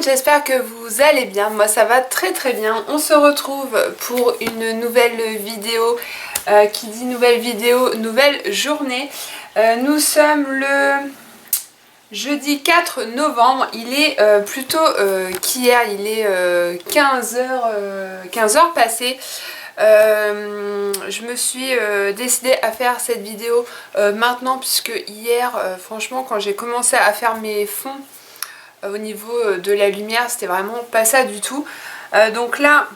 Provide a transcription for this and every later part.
j'espère que vous allez bien. Moi ça va très bien. On se retrouve pour une nouvelle vidéo. Qui dit nouvelle vidéo, nouvelle journée. Nous sommes le jeudi 4 novembre. Il est plutôt qu'hier, il est 15h passées. Je me suis décidée à faire cette vidéo maintenant, puisque hier franchement quand j'ai commencé à faire mes fonds au niveau de la lumière, c'était vraiment pas ça du tout. Donc là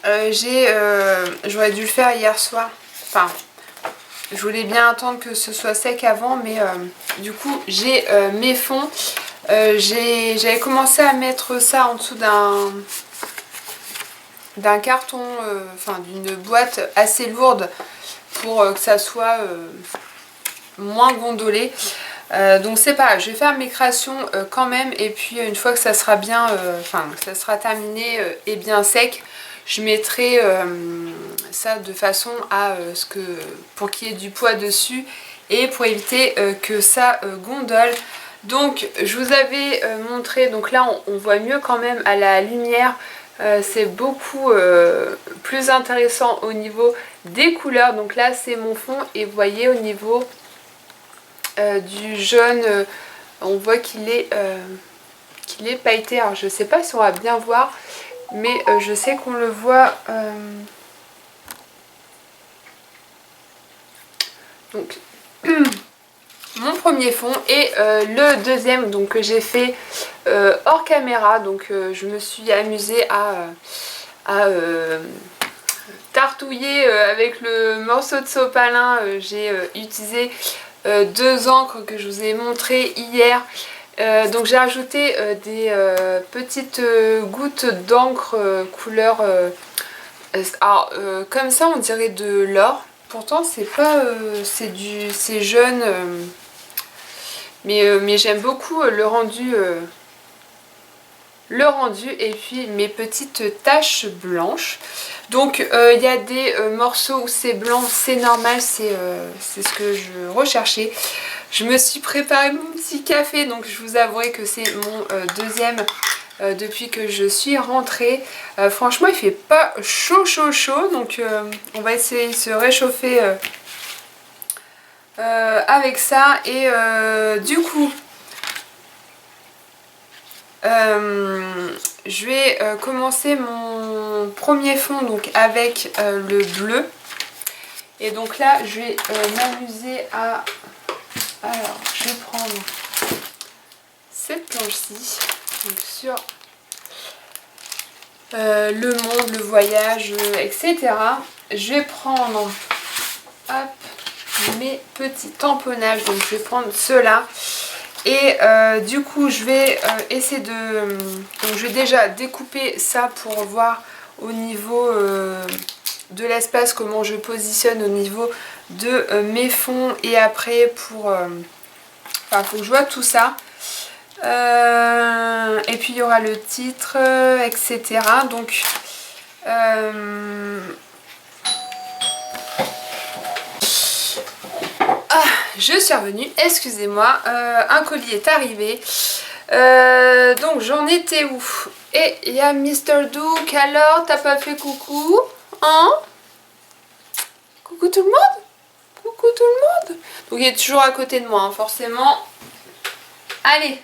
j'aurais dû le faire hier soir, enfin je voulais bien attendre que ce soit sec avant, mais du coup j'ai mes fonds. J'avais commencé à mettre ça en dessous d'un carton, enfin d'une boîte assez lourde pour que ça soit moins gondolé. Donc c'est pas grave, je vais faire mes créations quand même, et puis une fois que ça sera bien, enfin que ça sera terminé et bien sec, je mettrai ça de façon à pour qu'il y ait du poids dessus et pour éviter que ça gondole. Donc je vous avais montré, donc là on voit mieux quand même à la lumière. C'est beaucoup plus intéressant au niveau des couleurs. Donc là c'est mon fond, et vous voyez au niveau du jaune, on voit qu'il est pailleté. Alors je sais pas si on va bien voir, mais je sais qu'on le voit. Donc mon premier fond, et le deuxième donc que j'ai fait hors caméra. Donc je me suis amusée à tartouiller avec le morceau de sopalin. J'ai utilisé deux encres que je vous ai montré hier. Donc j'ai rajouté des petites gouttes d'encre couleur comme ça on dirait de l'or. Pourtant c'est pas c'est jaune, mais j'aime beaucoup le rendu, et puis mes petites taches blanches. Donc il y a des morceaux où c'est blanc, c'est normal, c'est ce que je recherchais. Je me suis préparé mon petit café, donc je vous avouerai que c'est mon deuxième depuis que je suis rentrée. Franchement il fait pas chaud, donc on va essayer de se réchauffer avec ça. Et du coup je vais commencer mon premier fond donc avec le bleu. Et donc là je vais m'amuser à... Alors je vais prendre cette planche-ci, donc sur le monde, le voyage, etc. Je vais prendre mes petits tamponnages, donc je vais prendre ceux-là. Et du coup je vais essayer de... Donc je vais déjà découper ça pour voir au niveau de l'espace comment je positionne au niveau de mes fonds. Et après pour... Enfin faut que je vois tout ça. Et puis il y aura le titre, etc. Donc je suis revenue, excusez-moi, un colis est arrivé. Donc j'en étais où? Et il y a Mr. Duke. Alors t'as pas fait coucou? Hein? Coucou tout le monde? Coucou tout le monde? Donc il est toujours à côté de moi, hein, forcément. Allez.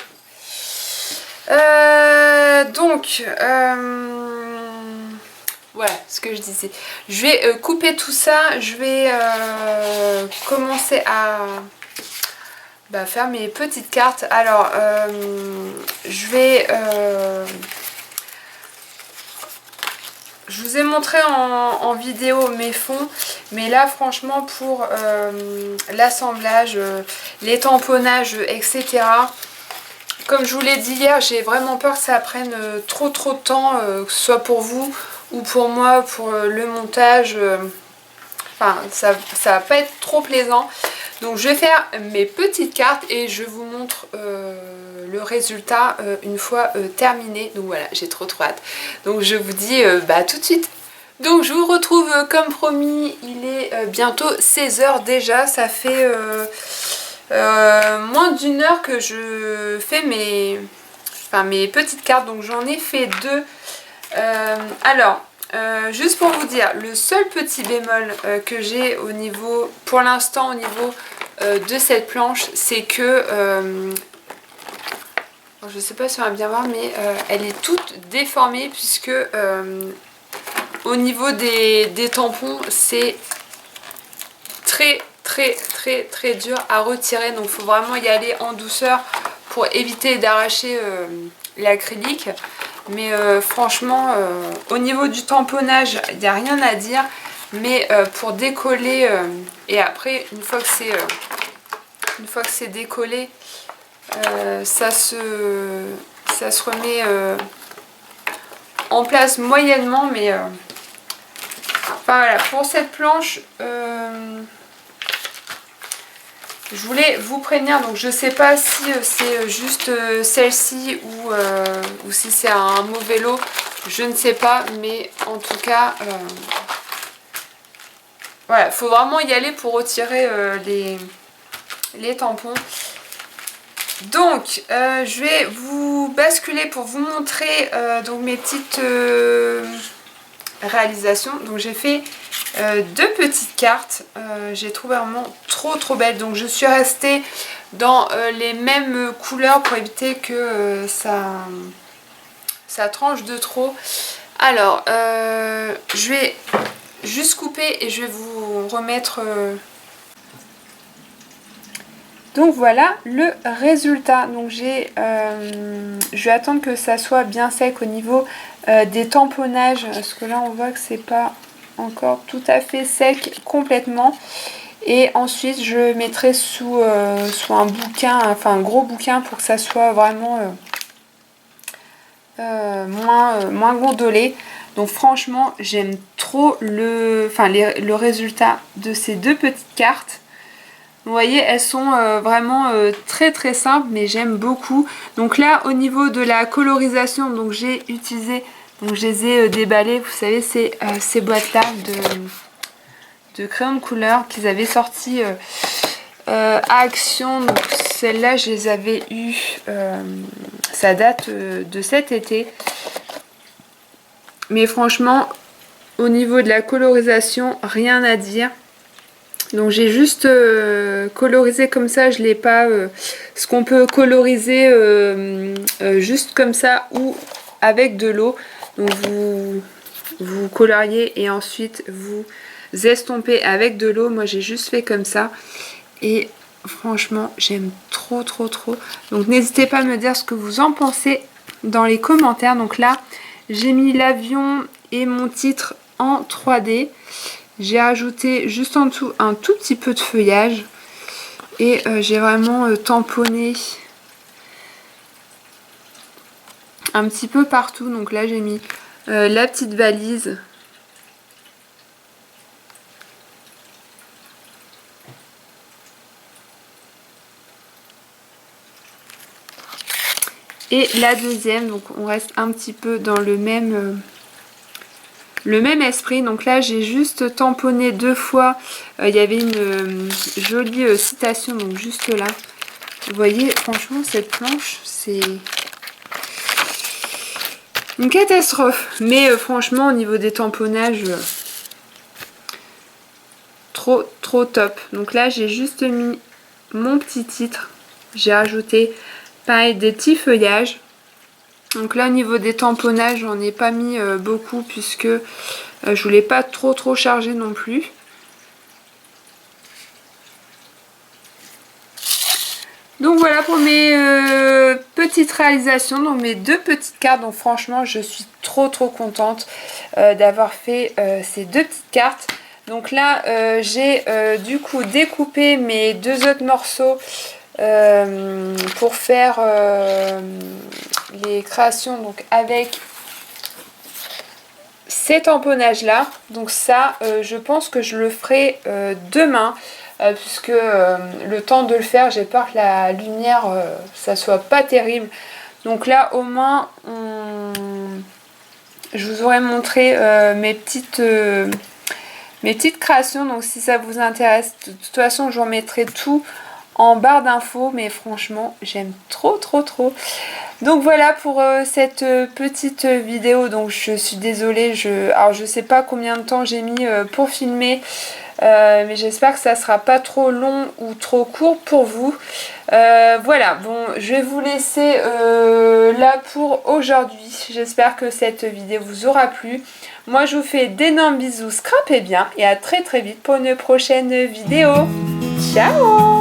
Voilà ce que je disais. Je vais couper tout ça. Je vais commencer à faire mes petites cartes. Alors je vous ai montré en vidéo mes fonds, mais là franchement pour l'assemblage, les tamponnages, etc. Comme je vous l'ai dit hier, j'ai vraiment peur que ça prenne trop de temps, que ce soit pour vous ou pour moi, pour le montage. Enfin, ça va pas être trop plaisant. Donc je vais faire mes petites cartes et je vous montre le résultat une fois terminé. Donc voilà, j'ai trop hâte. Donc je vous dis tout de suite. Donc je vous retrouve comme promis, il est bientôt 16h déjà. Ça fait moins d'une heure que je fais enfin mes petites cartes. Donc j'en ai fait 2. Alors, juste pour vous dire, le seul petit bémol que j'ai au niveau, pour l'instant au niveau de cette planche, c'est que, je sais pas si on va bien voir, mais elle est toute déformée puisque au niveau des tampons, c'est très dur à retirer. Donc il faut vraiment y aller en douceur pour éviter d'arracher l'acrylique. Mais franchement, au niveau du tamponnage, il n'y a rien à dire. Mais pour décoller, et après, une fois que c'est décollé, ça se remet en place moyennement. Mais enfin, voilà, pour cette planche, je voulais vous prévenir. Donc je sais pas si c'est juste celle-ci ou si c'est un mauvais lot, je ne sais pas, mais en tout cas voilà, faut vraiment y aller pour retirer les tampons. Donc je vais vous basculer pour vous montrer donc mes petites réalisations. Donc j'ai fait 2 petites cartes, j'ai trouvé vraiment trop belles. Donc je suis restée dans les mêmes couleurs pour éviter que ça tranche de trop. Alors je vais juste couper et je vais vous remettre donc voilà le résultat. Donc je vais attendre que ça soit bien sec au niveau des tamponnages, parce que là on voit que c'est pas encore tout à fait sec complètement. Et ensuite je mettrai sous un bouquin, enfin un gros bouquin, pour que ça soit vraiment moins gondolé. Donc franchement j'aime trop le résultat de ces 2 petites cartes. Vous voyez, elles sont vraiment très simples, mais j'aime beaucoup. Donc là, au niveau de la colorisation, donc j'ai utilisé, donc je les ai déballées, vous savez, c'est ces boîtes-là de crayons de couleur qu'ils avaient sorti à Action. Donc celles-là, je les avais eues, ça date de cet été. Mais franchement, au niveau de la colorisation, rien à dire. Donc j'ai juste colorisé comme ça, je l'ai pas ce qu'on peut coloriser juste comme ça ou avec de l'eau. Donc vous coloriez et ensuite vous estompez avec de l'eau. Moi j'ai juste fait comme ça et franchement j'aime trop. Donc n'hésitez pas à me dire ce que vous en pensez dans les commentaires. Donc là j'ai mis l'avion et mon titre en 3D. J'ai ajouté juste en dessous un tout petit peu de feuillage et j'ai vraiment tamponné un petit peu partout. Donc là j'ai mis la petite valise. Et la deuxième, donc on reste un petit peu dans le même esprit. Donc là j'ai juste tamponné 2 fois. Il y avait une jolie citation, donc juste là. Vous voyez, franchement cette planche c'est une catastrophe. Mais franchement au niveau des tamponnages, trop top. Donc là j'ai juste mis mon petit titre. J'ai rajouté pareil des petits feuillages. Donc là au niveau des tamponnages j'en ai pas mis beaucoup puisque je voulais pas trop charger non plus. Donc voilà pour mes petites réalisations, donc mes 2 petites cartes. Donc franchement je suis trop contente d'avoir fait ces 2 petites cartes. Donc là j'ai du coup découpé mes 2 autres morceaux pour faire les créations donc avec ces tamponnages là. Donc ça je pense que je le ferai demain puisque le temps de le faire, j'ai peur que la lumière ça soit pas terrible. Donc là au moins je vous aurais montré mes petites créations. Donc si ça vous intéresse, de toute façon je vous remettrai tout en barre d'infos, mais franchement j'aime trop. Donc voilà pour cette petite vidéo. Donc je suis désolée, alors je sais pas combien de temps j'ai mis pour filmer, mais j'espère que ça sera pas trop long ou trop court pour vous. Voilà, bon, je vais vous laisser là pour aujourd'hui. J'espère que cette vidéo vous aura plu. Moi je vous fais d'énormes bisous, scrapez bien et à très vite pour une prochaine vidéo. Ciao!